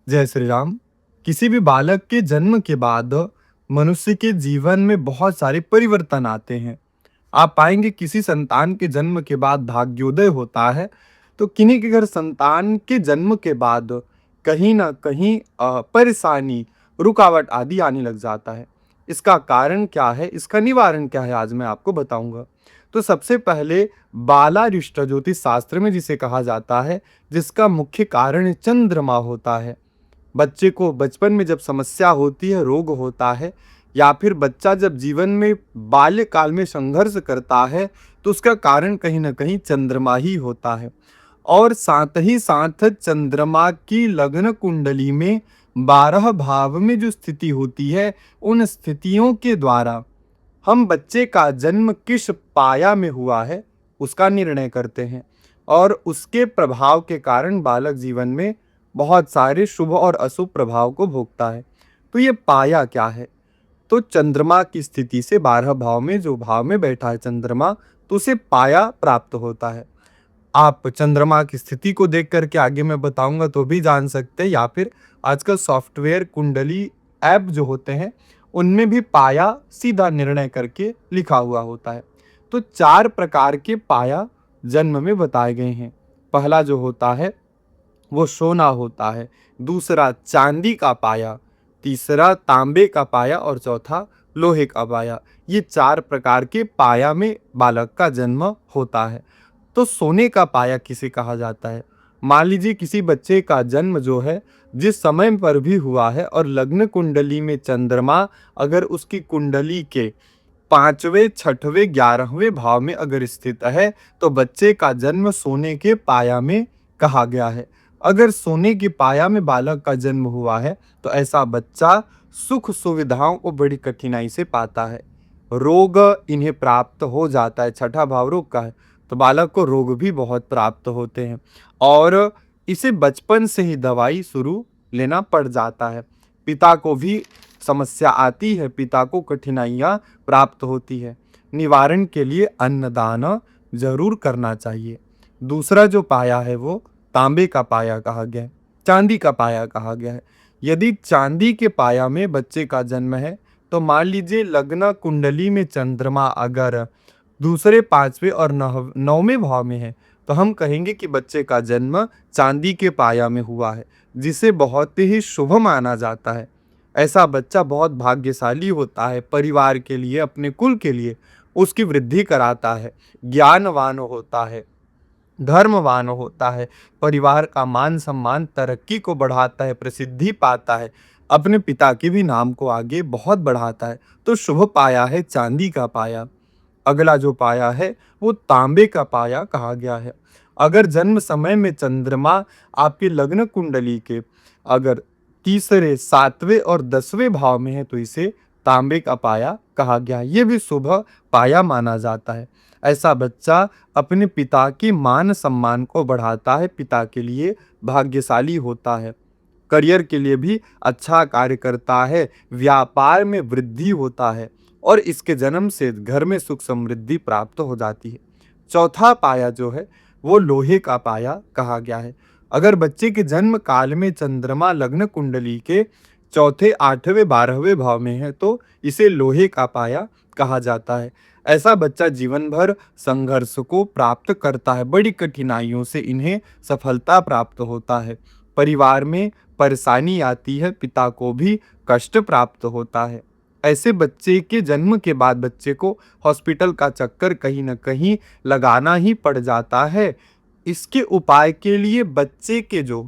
जय श्री राम। किसी भी बालक के जन्म के बाद मनुष्य के जीवन में बहुत सारे परिवर्तन आते हैं। आप पाएंगे किसी संतान के जन्म के बाद भाग्योदय होता है, तो किन्हीं के घर संतान के जन्म के बाद कहीं ना कहीं परेशानी, रुकावट आदि आने लग जाता है। इसका कारण क्या है, इसका निवारण क्या है, आज मैं आपको बताऊंगा। तो सबसे पहले बालारिष्ट ज्योतिष शास्त्र में जिसे कहा जाता है, जिसका मुख्य कारण चंद्रमा होता है। बच्चे को बचपन में जब समस्या होती है, रोग होता है, या फिर बच्चा जब जीवन में बाल्यकाल में संघर्ष करता है, तो उसका कारण कहीं ना कहीं चंद्रमा ही होता है। और साथ ही साथ चंद्रमा की लग्न कुंडली में 12 भाव में जो स्थिति होती है, उन स्थितियों के द्वारा हम बच्चे का जन्म किस पाया में हुआ है उसका निर्णय करते हैं। और उसके प्रभाव के कारण बालक जीवन में बहुत सारे शुभ और अशुभ प्रभाव को भोगता है। तो ये पाया क्या है? तो चंद्रमा की स्थिति से 12 भाव में जो भाव में बैठा है चंद्रमा, तो उसे पाया प्राप्त होता है। आप चंद्रमा की स्थिति को देख करके आगे मैं बताऊंगा तो भी जान सकते हैं, या फिर आजकल सॉफ्टवेयर कुंडली ऐप जो होते हैं, उनमें भी पाया सीधा निर्णय करके लिखा हुआ होता है। तो 4 प्रकार के पाया जन्म में बताए गए हैं। पहला जो होता है वो सोना होता है, दूसरा चांदी का पाया, तीसरा तांबे का पाया और चौथा लोहे का पाया। ये 4 प्रकार के पाया में बालक का जन्म होता है। तो सोने का पाया किसे कहा जाता है? मान लीजिए किसी बच्चे का जन्म जो है जिस समय पर भी हुआ है और लग्न कुंडली में चंद्रमा अगर उसकी कुंडली के 5वें, 6वें, 11वें भाव में अगर स्थित है, तो बच्चे का जन्म सोने के पाया में कहा गया है। अगर सोने की पाया में बालक का जन्म हुआ है, तो ऐसा बच्चा सुख सुविधाओं को बड़ी कठिनाई से पाता है। रोग इन्हें प्राप्त हो जाता है। 6ठा भाव रोग का है, तो बालक को रोग भी बहुत प्राप्त होते हैं और इसे बचपन से ही दवाई शुरू लेना पड़ जाता है। पिता को भी समस्या आती है, पिता को कठिनाइयाँ प्राप्त होती है। निवारण के लिए अन्नदान जरूर करना चाहिए। दूसरा जो पाया है वो तांबे का पाया कहा गया है, चांदी का पाया कहा गया है। यदि चांदी के पाया में बच्चे का जन्म है, तो मान लीजिए लग्न कुंडली में चंद्रमा अगर दूसरे, 5वें और 9वें भाव में है, तो हम कहेंगे कि बच्चे का जन्म चांदी के पाया में हुआ है, जिसे बहुत ही शुभ माना जाता है। ऐसा बच्चा बहुत भाग्यशाली होता है, परिवार के लिए, अपने कुल के लिए उसकी वृद्धि कराता है, ज्ञानवान होता है, धर्मवान होता है, परिवार का मान सम्मान तरक्की को बढ़ाता है, प्रसिद्धि पाता है, अपने पिता के भी नाम को आगे बहुत बढ़ाता है। तो शुभ पाया है चांदी का पाया। अगला जो पाया है वो तांबे का पाया कहा गया है। अगर जन्म समय में चंद्रमा आपके लग्न कुंडली के अगर तीसरे, 7वें और 10वें भाव में है, तो इसे तांबे का पाया कहा गया है। ये भी शुभ पाया माना जाता है। ऐसा बच्चा अपने पिता की मान सम्मान को बढ़ाता है, पिता के लिए भाग्यशाली होता है, करियर के लिए भी अच्छा कार्य करता है, व्यापार में वृद्धि होता है और इसके जन्म से घर में सुख समृद्धि प्राप्त हो जाती है। चौथा पाया जो है वो लोहे का पाया कहा गया है। अगर बच्चे के जन्म काल में चंद्रमा लग्न कुंडली के चौथे, 8वें, 12वें भाव में है, तो इसे लोहे का पाया कहा जाता है। ऐसा बच्चा जीवन भर संघर्ष को प्राप्त करता है, बड़ी कठिनाइयों से इन्हें सफलता प्राप्त होता है। परिवार में परेशानी आती है, पिता को भी कष्ट प्राप्त होता है। ऐसे बच्चे के जन्म के बाद बच्चे को हॉस्पिटल का चक्कर कहीं ना कहीं लगाना ही पड़ जाता है। इसके उपाय के लिए बच्चे के जो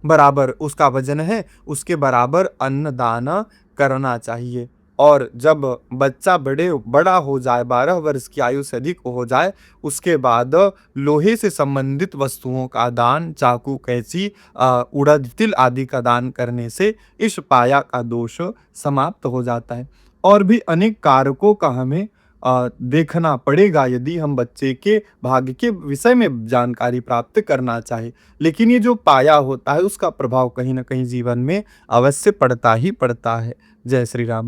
बराबर उसका वजन है, उसके बराबर अन्नदान करना चाहिए। और जब बच्चा बड़ा हो जाए, 12 वर्ष की आयु से अधिक हो जाए, उसके बाद लोहे से संबंधित वस्तुओं का दान, चाकू, कैंची, उड़द, तिल आदि का दान करने से इस पाया का दोष समाप्त हो जाता है। और भी अनेक कारकों का हमें देखना पड़ेगा यदि हम बच्चे के भाग्य के विषय में जानकारी प्राप्त करना चाहे। लेकिन ये जो पाया होता है उसका प्रभाव कहीं ना कहीं जीवन में अवश्य पड़ता ही पड़ता है। जय श्री राम।